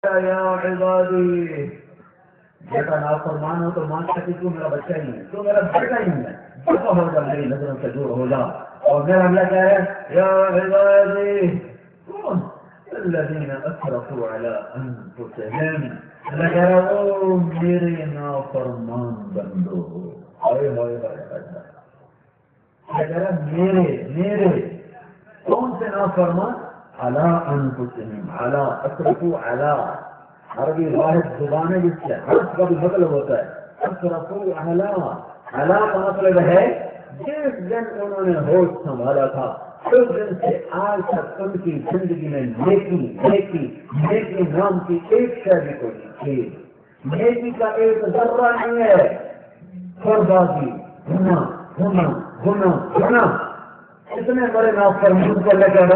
یا عبادی، بیٹا نافرمان ہو تو مان سکتی تو میرا بچہ ہی ہے، تو میرا بیٹا ہی ہے، بڑا ہو جا، میری نظروں سے دور ہو جا. اور میرا اللہ کہہ رہا ہے یا عبادی کون الذین اسرفوا علی انفسہم، اللہ کہہ رہا ہے او میرے نافرمان بندو. ہائے ہائے ہائے ہائے، اللہ کہہ رہا ہے میرے کون سے نافرمان؟ علی انفسہم، علی اسرفوا علی، عربی واحد زبان ہے جس سے حرف کا بھی مطلب ہوتا ہے. اسرفوا علی، علی کا مطلب ہے جس دن انہوں نے ہوش سنبھالا تھا اس دن سے آج تک ان کی زندگی میں نیکی نام کی ایک شے بھی کوئی نہیں تھی. نیکی کا ایک ذرہ نہیں ہے، بربادی، گناہ. اتنے بڑے نافرمان کو لے کر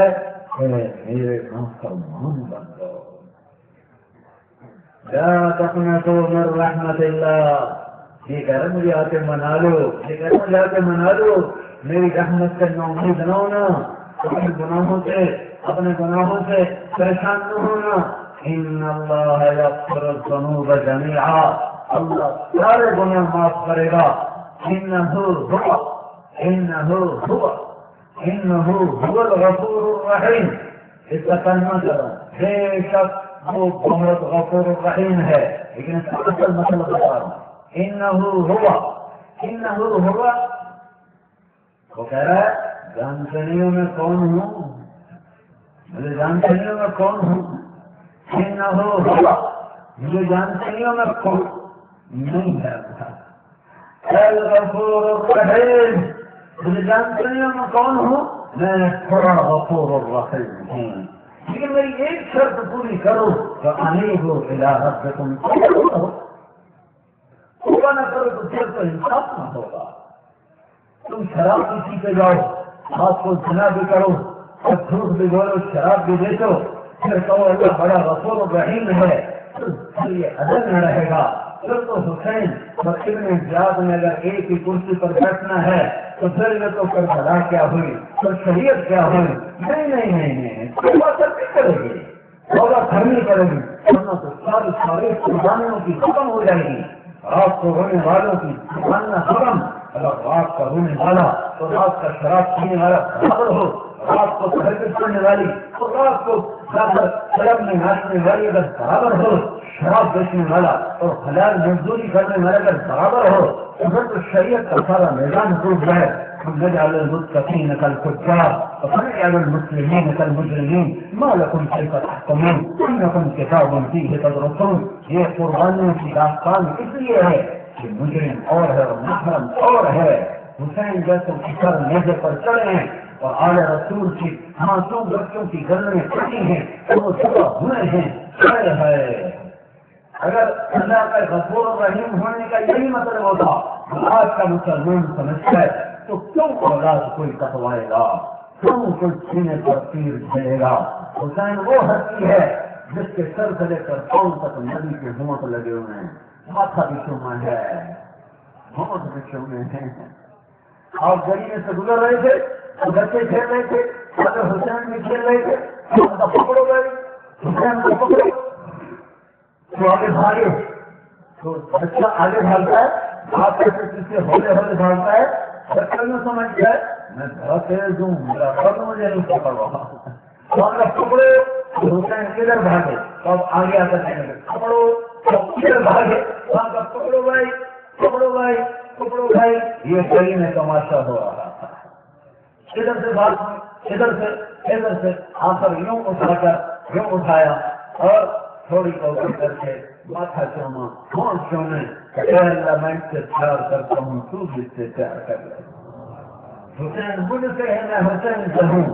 میرے نافرمان بن جاؤ. لا تقنطوا من رحمت اللہ، یہ کہہ رہے مجھے آ کے منا لو، یہ کہہ رہے مجھے آ کے منا لو، میری رحمت سے ناامید نہ ہونا، اپنے گناہوں سے پریشان نہ ہونا. ان اللہ یغفر الذنوب جميعا، اللہ سارے گناہ معاف کرے گا. انہ هو الغفور الرحیم. اس کا ترجمہ کرو، بے شک وہ بہت غفور الرحیم ہے. لیکن اس کا اصل مطلب بتا رہا ہوں، انہ ہوا وہ کہہ رہا ہے جانتے نہیں ہوں میں کون ہوں، مجھے جانتے نہیں ہوں میں کون ہوں. انہ ہوا، مجھے جانتے نہیں ہوں میں کون نہیں ہے. الغفور الرحیم، مجھے جانتے نہیں ہوں میں کون ہوں، میں تھوڑا غفور الرحیم ہوں. لیکن میری ایک شرط پوری کرو تو انیبوا الی ربکم، توبہ نہ کرو تو پھر تو انصاف نہ ہوگا. تم شراب بھی پیتے جاؤ، رات کو زنا بھی کرو اور جھوٹ بھی بولو، شراب بھی بیچو، پھر کہو اللہ بڑا غفور الرحیم ہے، پھر یہ عدل نہ رہے گا. پھر تو حسین اور ابن زیاد میں اگر ایک ہی کرسی پر بیٹھنا ہے تو پھر یہ تو کربلا کیا ہوئی، پھر شریعت کیا ہوئی. نہیں توبہ کرنی پڑے گی، توبہ کرنی پڑے گی، ورنہ تو ساری قربانیوں کی ختم ہو جائے گی. رات کو رونے والوں کی قربانیاں ختم. اگر رات کا رونے والا تو رات کا شراب پینے والا برابر ہو، رات کو تہجد پڑھنے والی تو رات کو شراب میں ناچنے والی اگر برابر ہو، شراب بیچنے والا اور حلال مزدوری کرنے والا اگر برابر ہو تو پھر تو شریعت کا سارا میدان ٹوٹ جائے. نجعل المتقین کالفجار ونجعل المسلمین کالمجرمین ما لکم کیف تحکمون انکم کتاب فیہ تدرسون. یہ قربانیوں کی داستان اس لیے ہے کہ مجرم اور ہے اور محرم اور ہے. حسین جیسے فکر میزے پر چڑھے ہیں اور آل رسول کی معصوم بچوں کی گردنیں کٹی ہیں، وہ صبح ہوئے ہیں. اگر اللہ کا غفور الرحیم ہونے کا یہی مطلب ہوتا آج کا مسلمان سمجھتا ہے تو کیوں اولاد کوئی کٹوائے گا، کیوں کوئی سینے پر تیر جھیلے گا. حسین وہ ہستی ہے جس کے سر سے لے کر پاؤں تک نبی کے ہونٹ لگے ہوئے ہیں، ماتھا بھی چوما ہے، ہونٹ بھی چومے ہیں. آپ گلی سے گزر رہے تھے تو بچے کھیل رہے تھے، اگر حسین بھی کھیل رہے تھے تو پکڑو گئے، حسین کو پکڑو تو آگے بھاگے. تو بچہ آگے بھاگتا ہے، آپ کیسے پیچھے ہولے بھاگتا ہے. بچہ یوں سمجھ گیا میں بہت تیز ہوں، میرا فرد مجھے نہیں پکڑ رہا. تو اگر پکڑو تو حسین کدھر بھاگے تو اب آگے آ کر کہنے لگے پکڑو تو کدھر بھاگے تو آپ کا پکڑو بھائی پکڑو بھائی پکڑو بھائی. یہ گلی میں تماشا ہو رہا تھا، ادھر سے بات ادھر سے آخر یوں اٹھایا اور تھوڑی کوشش کر کے ماتھا چوما، ہونٹ چومے. اللہ میں اس سے پیار کرتا ہوں، تو بھی اس سے پیار کر لے. حسین مجھ سے ہے، میں حسین سے ہوں.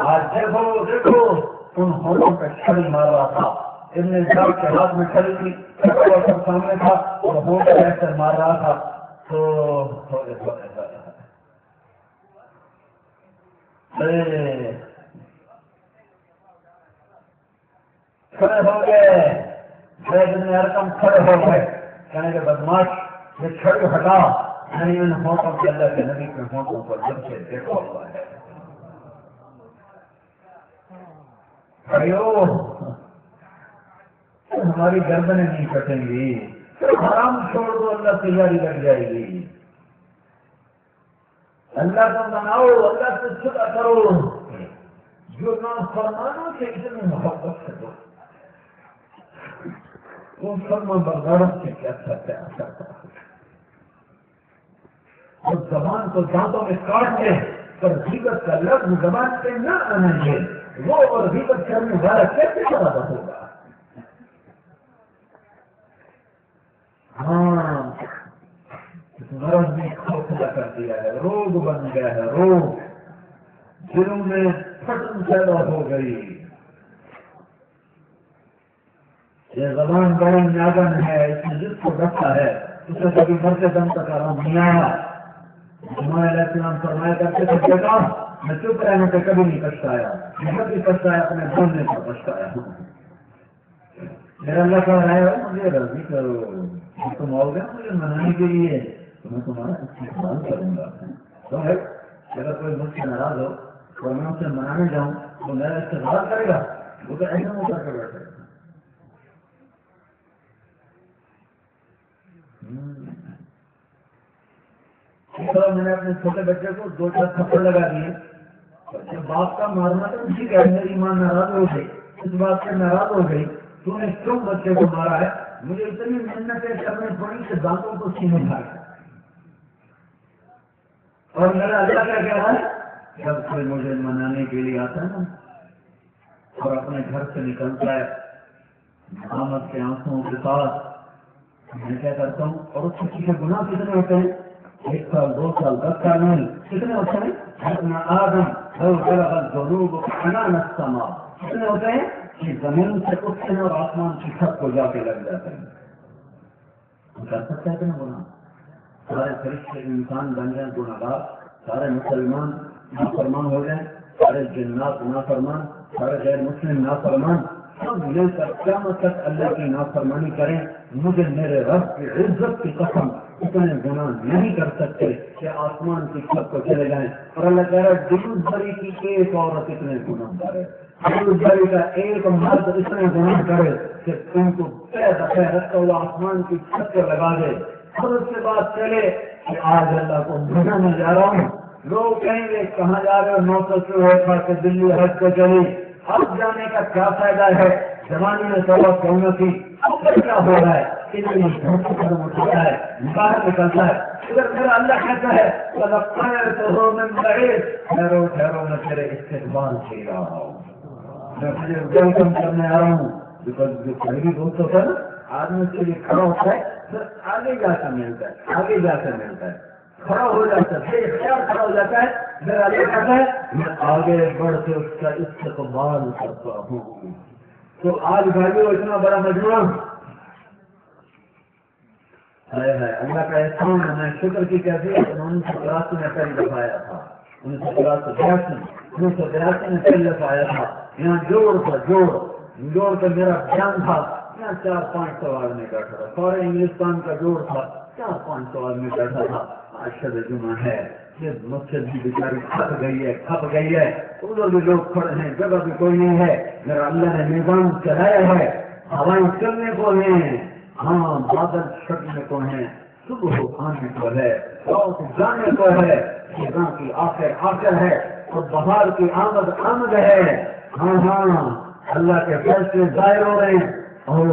آج دیکھو ان ہونٹوں پہ چھڑی مار رہا تھا، ابن زیاد کے ہاتھ میں چھڑی تھی، سب سامنے تھا اور ہونٹ ایسے مار رہا تھا. تو کھڑے ہو گئے، زید بن ارقم کھڑے ہو گئے، کہنے کے بدماش یہ چھڑی ہٹا، نہیں ان ہونٹوں کے اللہ کے نبی کے ہونٹوں پر جب سے دیکھا ہوا ہے. ہماری گردنیں نہیں کٹیں گی، حرام چھوڑ دو، اللہ تیاری لگ جائے گی۔ اللہ کا مناؤ، اللہ سے صلح کرو، جو نافرمانوں سے اتنی محبت سے دو، وہ فرما برداروں سے کیا کرتا ہے اور زبان کو دانتوں میں کاٹ دے پر غیبت کا لفظ زبان پہ نہ آنے دے، وہ اور غیبت کرنے والا کیسے برابر ہوگا؟ ہاں، مرض نے کھوکھلا کر دیا ہے، روگ بن گیا ہے، روگ دلوں میں پھٹن پیدا ہو گئی۔ یہ زبان بڑی ناگن ہے، اس نے جس کو رکھا ہے اسے کبھی مرتے دم تک آرام نہیں آیا۔ ہمارے علیہ السلام فرمایا کرتے تھے بیٹا میں چپ رہنے پہ کبھی نہیں پچھتایا، میں کبھی پچھتایا اپنے بولنے پر پچھتایا ہوں۔ میرا اللہ کہہ رہا ہے مجھے راضی کرو، تم آؤ گے مجھے منانے کے لیے تو میں تمہارا استقبال کروں گا۔ تو اگر کوئی مجھ سے ناراض ہو اور میں اسے منانے جاؤں تو میرا استقبال کرے گا؟ وہ تو ایسا منہ کر کے بیٹھے گا۔ میں نے اپنے چھوٹے بچے کو 2-4 تھپڑ لگا دیے، باپ کا مارنا تو ٹھیک ہے، میری ماں ناراض ہو گئی، اس بات سے ناراض ہو گئی، تو نے کیوں بچے کو مارا ہے؟ مجھے اتنی محنتیں کرنے پڑی کہ دانتوں کو سینے بھاگ۔ اور میرا اللہ کیا کہہ رہا ہے؟ جب کوئی مجھے منانے کے لیے آتا ہے نا اور اپنے گھر سے نکلتا ہے آمد کے آنسوں کے ساتھ، میں کیا کرتا ہوں اور اس کے گناہ کتنے ہوتے ہیں؟ 1 سال 2 سال 10 سال نہیں، کتنے ہوتے ہیں؟ ابن آدم الذنوب عنان السماء، کتنے ہوتے ہیں کہ زمین سے اٹھتے ہیں اور آسمان کی چھت کو جا کے لگ جاتے ہیں۔ ہم کر سکتے ہیں کہ نا گناہ؟ سارے فرشتے انسان بن جائیں گناہگار، سارے مسلمان نافرمان ہو جائیں، سارے جنات نافرمان، سارے غیر مسلم نافرمان، سب مل کر قیامت تک اللہ کی نافرمانی کریں، مجھے میرے رب کی عزت کی قسم اتنے گناہ نہیں کر سکتے کہ آسمان کی چھت کو چلے جائیں۔ اور اللہ کہہ رہا ہے ڈیوزبری کی ایک عورت اتنے گناہ کرے، ڈیوزبری کا ایک مرد اتنے گناہ کرے کہ تم کو پیر رکھے رکھتا ہوا آسمان کی چھت کو لگا دے، اور اس کے بعد چلے کہ آج اللہ کو بھجانے جا رہا ہوں۔ لوگ کہیں گے کہاں جا رہے ہو؟ 900 کلومیٹر کے دلی حج کو چلی، اب جانے کا کیا فائدہ ہے؟ زمانے میں سوا کہنا تھی، اب کیا ہو رہا ہے؟ قدم اٹھاتا ہے، باہر نکلتا ہے، ادھر میرا اللہ کہتا ہے ٹھہرو ٹھہرو میں تیرے استقبال سے رہا ہوں، میں تجھے ویلکم کرنے آ رہا ہوں۔ جو پہلی دوست ہوتا ہے نا آدمی اس کے لیے کھڑا ہوتا ہے، پھر آگے جا کر ملتا ہے، آگے جا کر ملتا ہے، کھڑا ہو جاتا ہے، پھر اختیار کھڑا ہو جاتا ہے، میرا اللہ کہتا ہے میں آگے بڑھ کے اس کا استقبال کرتا ہوں۔ تو آج بھائیو اتنا بڑا مجموعہ اللہ کا احسان ہے، میں شکر کی کیفیت 1983 میں پہلی دفعہ آیا تھا، 1983 میں پہلی دفعہ آیا تھا۔ یہاں جوڑ کر میرا بیان تھا، یہاں 400-500 آدمی بیٹھا تھا، سارے انگلستان کا جوڑ تھا، 400-500 آدمی بیٹھا تھا۔ آج شب جمعہ ہے، یہ مسجد بھی بیچاری کھپ گئی ہے، ادھر بھی لوگ کھڑے ہیں، جگہ بھی کوئی نہیں ہے۔ میرا اللہ نے نظام چلایا ہے، ہوائیں چلنے کو ہیں، ہاں بادل چھٹنے کو ہیں، صبح آنے کو ہے، رات جانے کو ہے، خزاں کی آخر ہے اور بہار کی آمد ہے۔ ہاں اللہ کے فیصلے ظاہر ہو رہے ہیں اور